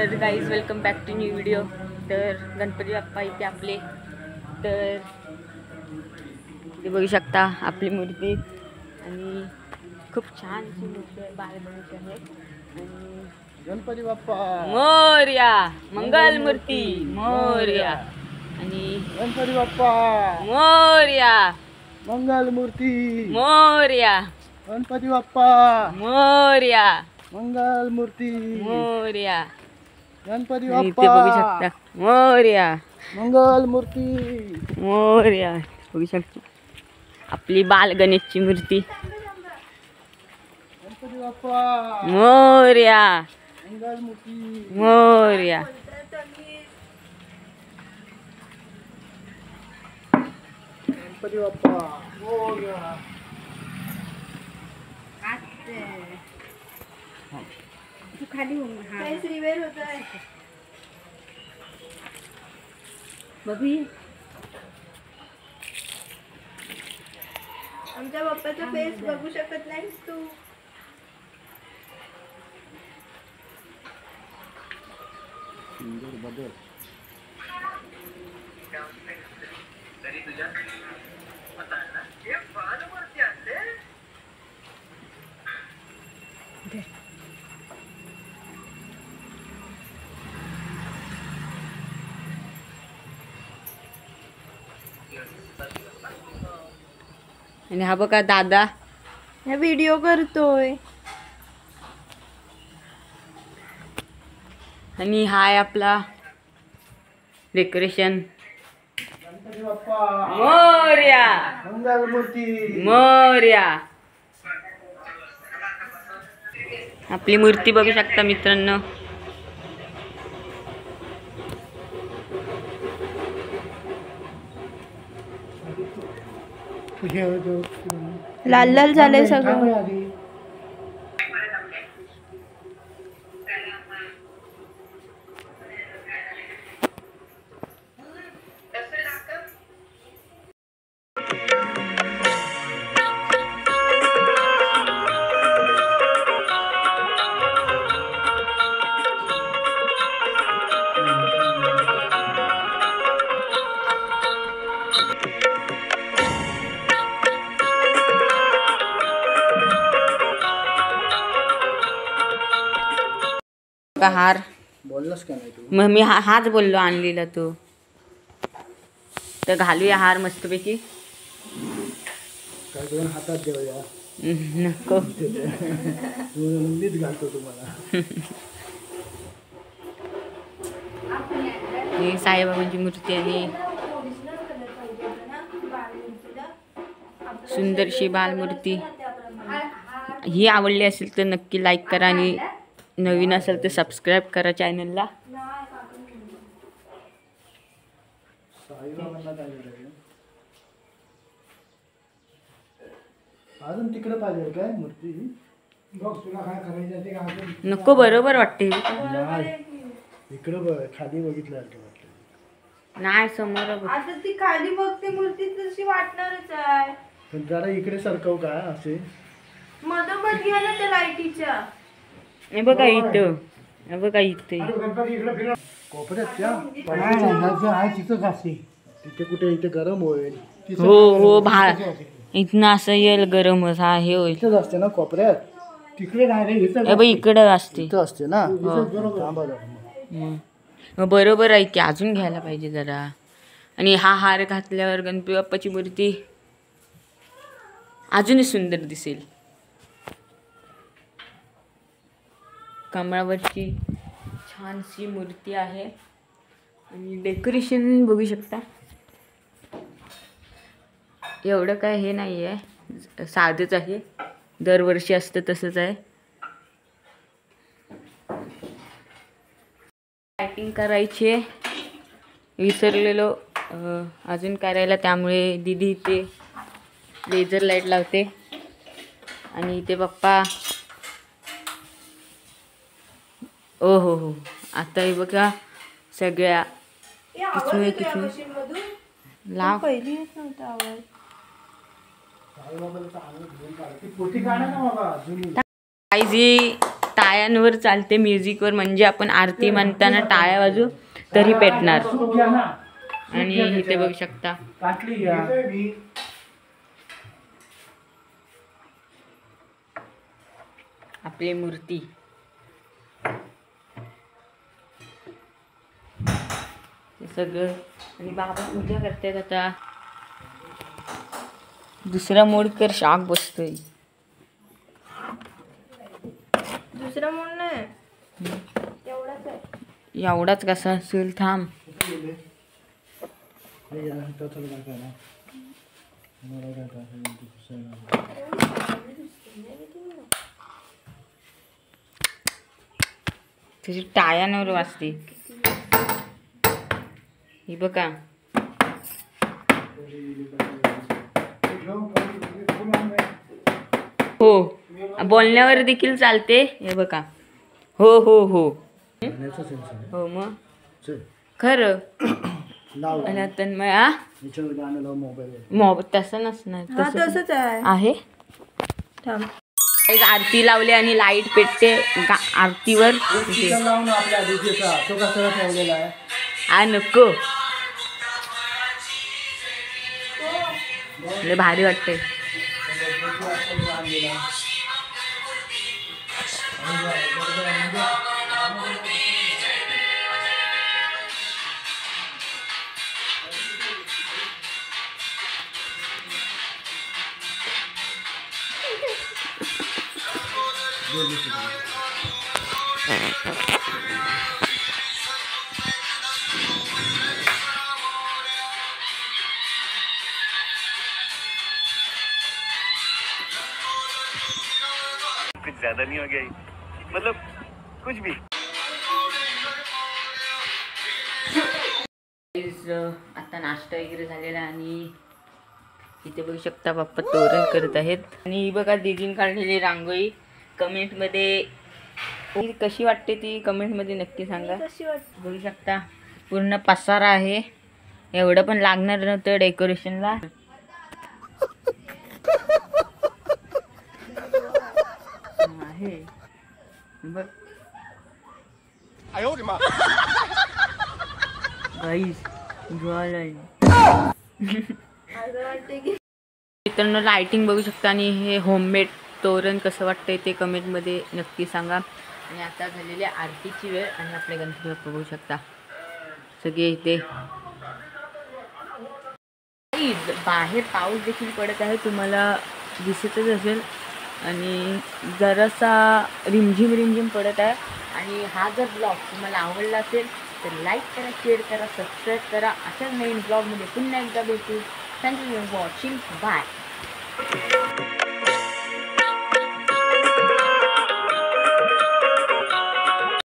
तर guys welcome back to new video. तर गणपती बाप्पा इथे आपले, तर ते बघू शकता आपली मूर्ती आणि खूप छान अशी मूर्ती आहे, बालगणेश आहे। आणि गणपती बाप्पा मोरया, मंगल मूर्ती मोरया आणि गणपती बाप्पा मोरया, मंगल मूर्ती मोरया, गणपती बाप्पा मोरया, मंगल मूर्ती मोरया। गणपती इथे बाप्पा बघू शकता मोरया, मंगल मूर्ती मोरया। बघू शकता आपली बाल गणेशची मूर्ती गणपती बाप्पा मोरया, मंगल मूर्ती मोरया। गणपती बाप्पा मोरया। तू खाली रिवेल होत आहे बघी आमच्या बाप्पाचा फेस बघू शकत नाहीस तू। सुंदर बदल तरी तुझ्या आता हे बालमूर्ती असते। आणि हा बघा दादा हा व्हिडिओ करतोय आणि हा आहे आपला डेकोरेशन। गणपती बाप्पा मोरया, मंगल मूर्ती मोरया। आपली मूर्ती बघू शकता मित्रांनो। लाल लाल झालंय सगळं। हार बोललास का नाही तू? मग मी हाच बोललो आणलेला तो। तर घालूया हार मस्तपैकी। काय दोन हातात देऊया नको मीच घालतो तुम्हाला। ही साईबाबांची मूर्ती आणि सुंदरशी बालमूर्ती। ही आवडली असेल तर नक्की लाईक करा आणि नवीन असेल तर सबस्क्राईब करा चॅनलला। अजून तिकडे पाहिजे काय मूर्ती? बघ तुला काय करायचं ते अजून नको, बरोबर वाटते। इकडे बघ, खाली बघितलं नाही समोर बघ। आता ती खाली बघते मूर्ती तशी वाटणारच आहे, पण जरा इकडे सरकव काय असे मधोमध घ्या ना त्या लाईटीच्या। हे बघा इथं, हे बघा इथे कोपऱ्यात त्या तिथंच असते। तिथे कुठे? इथे गरम होईल। हो हो इथनं असं येईल गरम हा हे होईल। इथंच असते ना कोपऱ्यात? तिकडे नाही हे बघ इकडं असते। इथं असते ना? मग बरोबर आहे की, अजून घ्यायला पाहिजे जरा। आणि हा हार घातल्यावर गणपती बाप्पाची मूर्ती अजूनच सुंदर दिसेल। कमळावरची छानशी मूर्ती आहे आणि डेकोरेशन बघू शकता। एवढं काय हे नाही आहे, साधंच आहे, दरवर्षी असतं तसंच आहे। लाइटिंग करायची आहे, विसरलेलो अजून करायला, त्यामुळे दीदी इथे लेझर लाईट लावते आणि इथे पप्पा। ओ हो हो, आता हे बघा सगळ्या किचन लाव। पहिली येत नव्हता आवाज। जी टाळ्यांवर चालते, म्युझिकवर. म्हणजे आपण आरती म्हणताना टाळ्या वाजू तरी पेटणार. सूप घ्या ना. आणि इथे बघू शकता काटली घ्या. आपली मूर्ती. हे सगळं आणि बाबा पूजा करतात. आता दुसरा मोडकर शाक बसतोय. दुसरं म्हणून नाही एवढाच आहे. एवढाच कसा असेल, थांब. तुझी टाळ्यांवर वाजते ही बघा. हो, बोलण्यावर देखील चालते. हे बघा. हो हो हो हो मग खरं. आणि आता तसं नसणार, तसंच आहे. एक आरती लावली आणि लाईट पेटते आरतीवर. लावून आपल्या डीजेचा तो कसा ठेवलेला आहे. आ नको, लय भारी वाटते. कुछ ज्यादा नहीं हो गया, मतलब कुछ भी. आता नाश्ता वगैरे झालेला आणि इथे बघू शकता बाप्पा तोरण करत आहेत. आणि ही बघा दीदीन काढलेली रांगोळी. कमेंटमध्ये कशी वाटते ती कमेंटमध्ये नक्की सांगा. बघू शकता पूर्ण पसारा आहे. एवढं पण लागणार नव्हतं डेकोरेशनला. आहे बघ गाईस मित्रांनो, लाइटिंग बघू शकता. आणि हे होममेड तोरण कसं वाटतंय ते कमेंटमध्ये नक्की सांगा. आणि आता झालेली आरतीची वेळ आणि आपले गणपती बाप्पा बघू शकता सगळे इथे. बाहेर पाऊस देखील पडत आहे, तुम्हाला दिसतच असेल. आणि जरासा रिमझिम रिमझिम पडत आहे. आणि हा जर ब्लॉग तुम्हाला आवडला असेल तर लाईक करा, शेअर करा, सबस्क्राईब करा. अशाच नवीन ब्लॉगमध्ये पुन्हा एकदा भेटू. Thank you for watching. बाय.